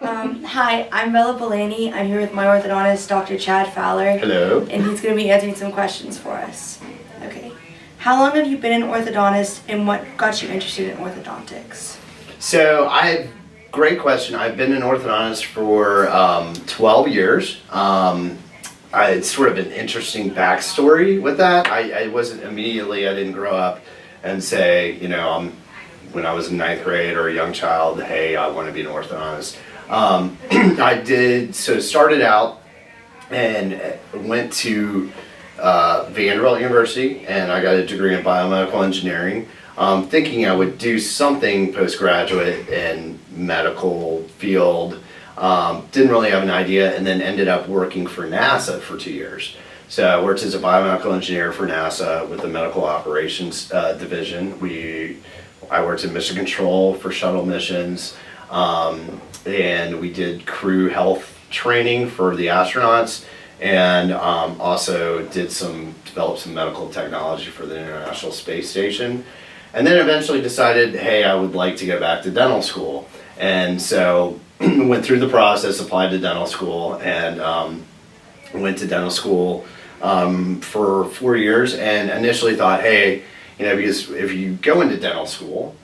Hi, I'm Bella Bellani. I'm here with my orthodontist, Dr. Chad Fowler. Hello. And he's going to be answering some questions for us. Okay. How long have you been an orthodontist and what got you interested in orthodontics? So great question. I've been an orthodontist for 12 years. It's sort of an interesting backstory with that. I didn't grow up and say, when I was in ninth grade or a young child, hey, I want to be an orthodontist. Started out and went to Vanderbilt University, and I got a degree in biomedical engineering, thinking I would do something postgraduate in medical field. Didn't really have an idea, and then ended up working for NASA for 2 years. So I worked as a biomedical engineer for NASA with the medical operations division. I worked in mission control for shuttle missions, and we did crew health training for the astronauts, and also developed some medical technology for the International Space Station. And then eventually decided, hey, I would like to go back to dental school. And so went through the process, applied to dental school, and went to dental school for 4 years, and initially thought, hey, because if you go into dental school,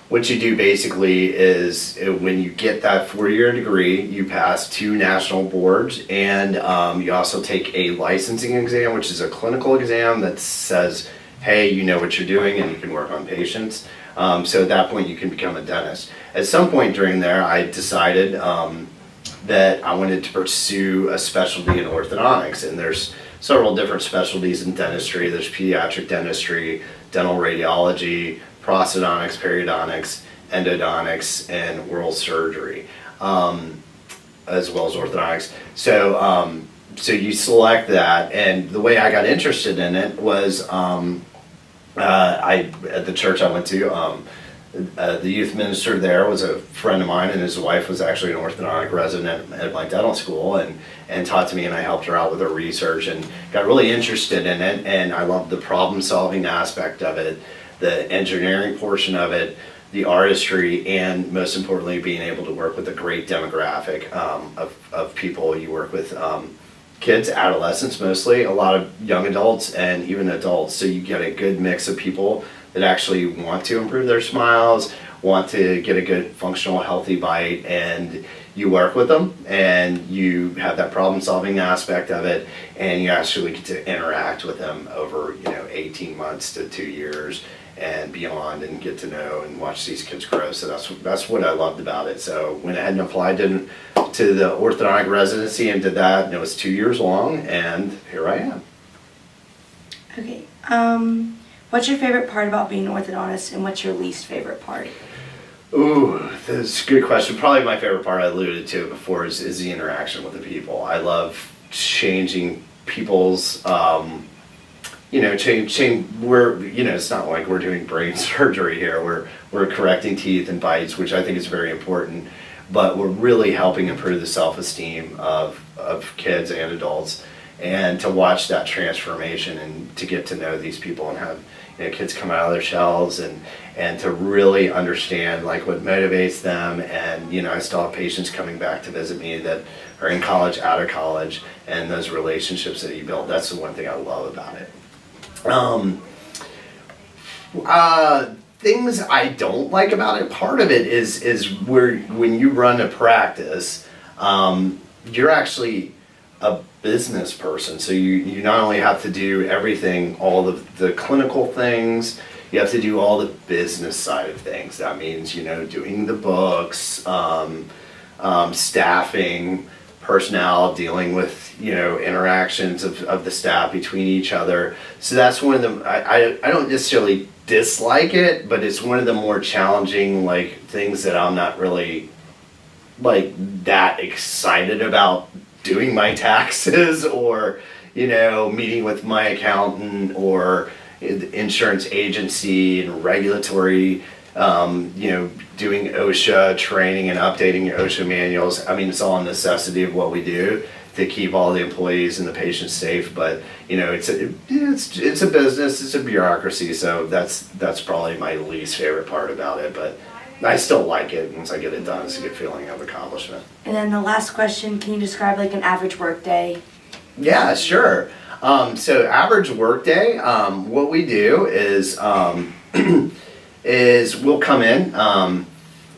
what you do basically is when you get that 4-year degree, you pass 2 national boards, and you also take a licensing exam, which is a clinical exam that says, hey, you know what you're doing and you can work on patients. So at that point you can become a dentist. At some point during there, I decided that I wanted to pursue a specialty in orthodontics, and there's several different specialties in dentistry. There's pediatric dentistry, dental radiology, prosthodontics, periodontics, endodontics, and oral surgery, as well as orthodontics. So you select that, and the way I got interested in it was at the church I went to, the youth minister there was a friend of mine, and his wife was actually an orthodontic resident at my dental school, and taught to me, and I helped her out with her research and got really interested in it, and I loved the problem solving aspect of it, the engineering portion of it, the artistry, and most importantly being able to work with a great demographic of people. You work with kids, adolescents mostly, a lot of young adults, and even adults, so you get a good mix of people that actually want to improve their smiles, want to get a good functional healthy bite, and you work with them and you have that problem solving aspect of it, and you actually get to interact with them over 18 months to 2 years and beyond, and get to know and watch these kids grow. So that's what I loved about it. So went ahead and applied to the orthodontic residency and did that, and it was 2 years long, and here I am. Okay. What's your favorite part about being an orthodontist, and what's your least favorite part? Ooh, that's a good question. Probably my favorite part, I alluded to it before, is the interaction with the people. I love changing people's, it's not like we're doing brain surgery here. We're correcting teeth and bites, which I think is very important, but we're really helping improve the self-esteem of kids and adults, and to watch that transformation and to get to know these people and have kids come out of their shells and to really understand like what motivates them. And I still have patients coming back to visit me that are in college, out of college, and those relationships that you build, that's the one thing I love about it. Things I don't like about it, part of it is when you run a practice, you're actually a business person, so you not only have to do everything, all the clinical things, you have to do all the business side of things. That means doing the books, staffing, personnel, dealing with interactions of the staff between each other. So that's one of them. I don't necessarily dislike it, but it's one of the more challenging things that I'm not really that excited about doing my taxes, or meeting with my accountant, or insurance agency and regulatory, doing OSHA training and updating your OSHA manuals. I mean, it's all a necessity of what we do to keep all the employees and the patients safe, but it's a business, it's a bureaucracy, so that's probably my least favorite part about it. But I still like it. Once I get it done, it's a good feeling of accomplishment. And then the last question, can you describe like an average work day? Yeah, sure. So average work day, what we do is is we'll come in.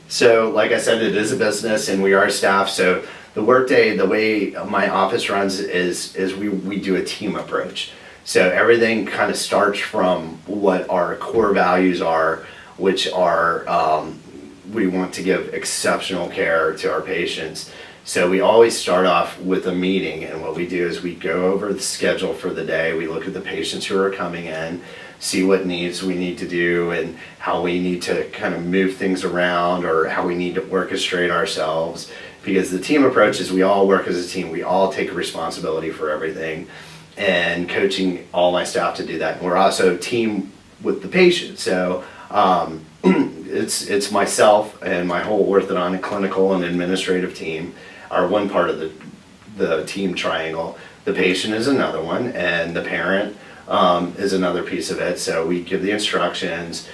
So like I said, it is a business and we are staff. So the work day, the way my office runs is we do a team approach. So everything kind of starts from what our core values are, which are we want to give exceptional care to our patients. So we always start off with a meeting, and what we do is we go over the schedule for the day. We look at the patients who are coming in, see what needs we need to do and how we need to kind of move things around or how we need to orchestrate ourselves. Because the team approach is we all work as a team. We all take responsibility for everything, and coaching all my staff to do that. And we're also a team with the patient. So it's myself and my whole orthodontic clinical and administrative team are one part of the team triangle. The patient is another one, and the parent is another piece of it. So we give the instructions,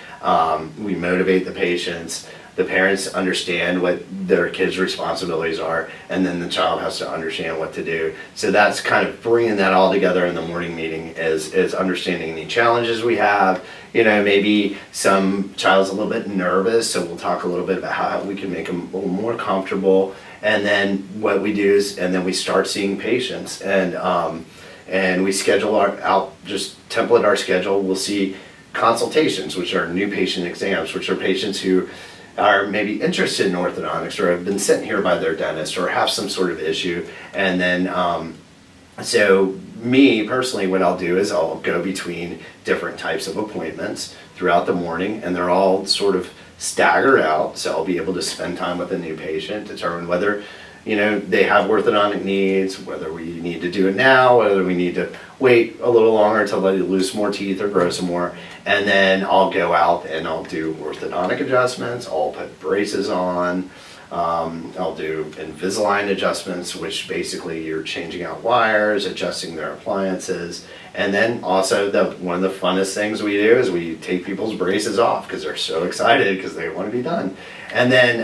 we motivate the patients, the parents understand what their kids' responsibilities are, and then the child has to understand what to do. So that's kind of bringing that all together in the morning meeting is understanding any challenges we have. You know, maybe some child's a little bit nervous, so we'll talk a little bit about how we can make them a little more comfortable. And then what we do is, and then we start seeing patients, and we schedule just template our schedule. We'll see consultations, which are new patient exams, which are patients who are maybe interested in orthodontics or have been sent here by their dentist or have some sort of issue. And then, so me personally, what I'll do is I'll go between different types of appointments throughout the morning, and they're all sort of staggered out. So I'll be able to spend time with a new patient, determine whether, you know, they have orthodontic needs, whether we need to do it now, whether we need to wait a little longer until they lose more teeth or grow some more. And then I'll go out and I'll do orthodontic adjustments, I'll put braces on, I'll do Invisalign adjustments, which basically you're changing out wires, adjusting their appliances. And then also one of the funnest things we do is we take people's braces off because they're so excited because they want to be done. And then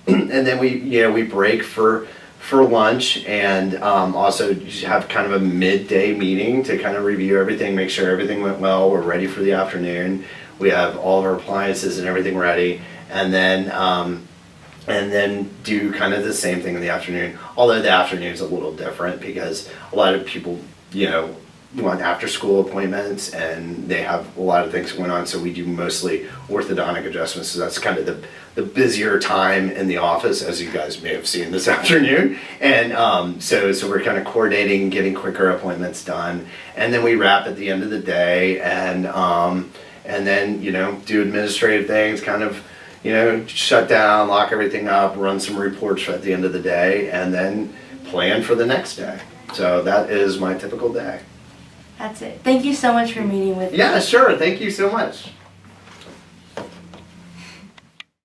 and then we break for lunch, and also you have kind of a midday meeting to kind of review everything, make sure everything went well, we're ready for the afternoon. We have all of our appliances and everything ready, and then do kind of the same thing in the afternoon. Although the afternoon is a little different because a lot of people, you know, want after school appointments and they have a lot of things going on, so we do mostly orthodontic adjustments. So that's kind of the busier time in the office, as you guys may have seen this afternoon. And so we're kind of coordinating, getting quicker appointments done, and then we wrap at the end of the day, and then, you know, do administrative things, kind of, you know, shut down, lock everything up, run some reports at the end of the day, and then plan for the next day. So that is my typical day. That's it. Thank you so much for meeting with me. Yeah, sure. Thank you so much.